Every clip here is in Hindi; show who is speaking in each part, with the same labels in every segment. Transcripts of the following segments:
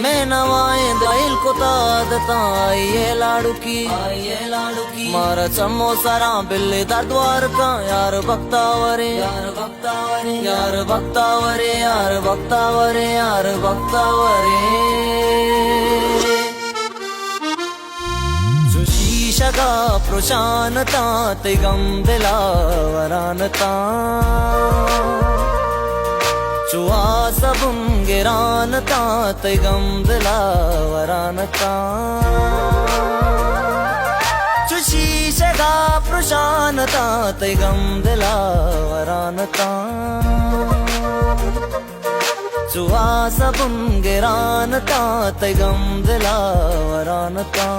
Speaker 1: मैं नवाएं दिल को तादता ये लाड़ू की मारा चमो सारा बिल्ली दरद्वार का यार भक्तावरे यार भक्तावरे यार भक्तावरे यार भक्तावरे यार भक्तावरे शगा प्रशानता तिगम दिलावरानता चुआ सबुम गिरानता तिगम दिलावरानता चुशी शगा प्रशानता तिगम दिलावरानता चुआ सबुम गिरानता तिगम दिलावरानता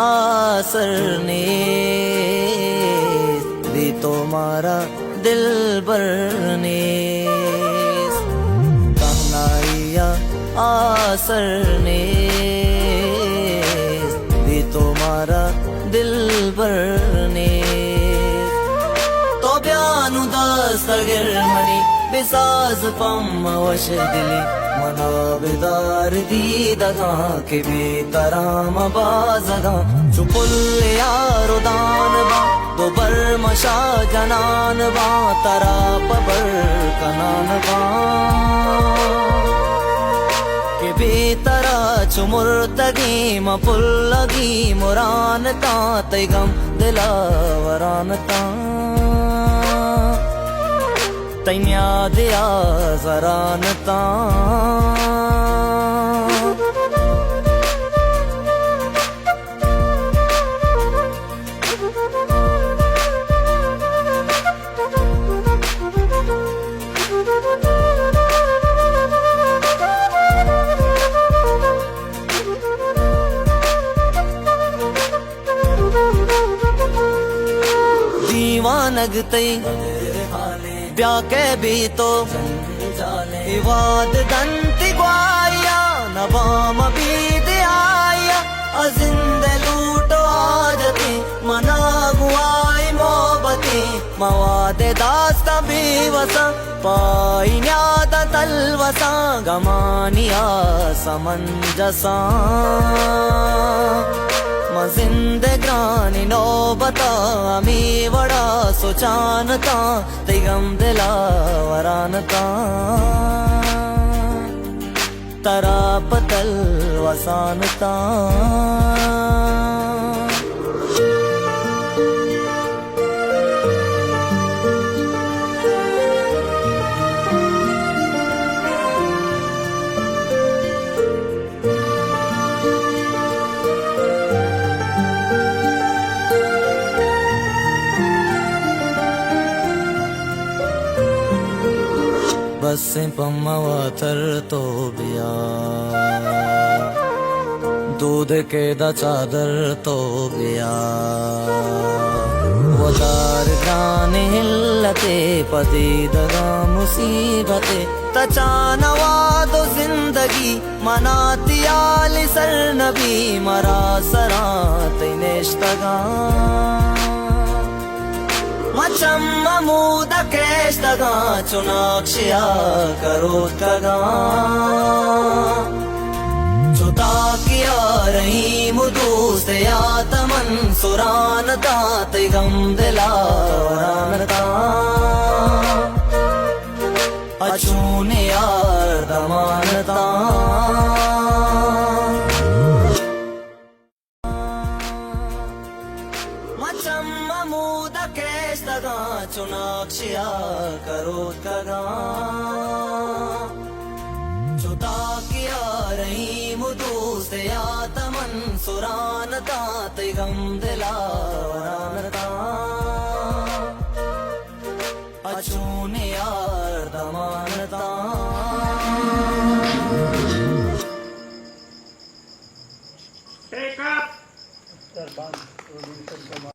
Speaker 1: आसर ने भी तुम्हारा दिल बरने कहनाइया आसर ने भी तुम्हारा दिल बरने तो ब्यानु दास्तगिर मनी बेसाज पम वश दिली मना बेदार दी दगा के बेतराम बाजगा चुपुल यारो दान बा तो बर मशा जनान बा तरा पबर कनान बा के बेतरा चुमुर तगी मपुल लगी मुरान ता तैगम दिलावरान ता तैन्या दिया जरानता दीवानगते ब्या के भी तो विवाद दंती ग्वाया नवाम बीद आया अजिंद लूटो आजती मना गुआई मोहबती मवाद दास्ता बेवसा पाई न्याद तलवसा गमानिया समंजसा जिंदगानी नौबता मी वड़ा सोचानता तिगम दिलावरानता तरा पतल वसानता बसें पम्मावातर तो बिया दूध के दा चादर तो बिया वदार गाने हिल्लते पदी दगा मुसीबते तचानवा दो जिंदगी मनाती आली सर नबी मरा सरा तैनेश्तगा मचम्मा मूद केश्तगा चुनाक्षिया करोत्तगा चुता किया रही मुदूसे या तमन सुरानता तिगम दिलावरानता अचूने यार दमानता चुनाक्षिया करोत्तगा चुता किया रही मुदूसे या तमन सुरानता तिगम दिलावरानता अचूने यार दमानता
Speaker 2: टेक अप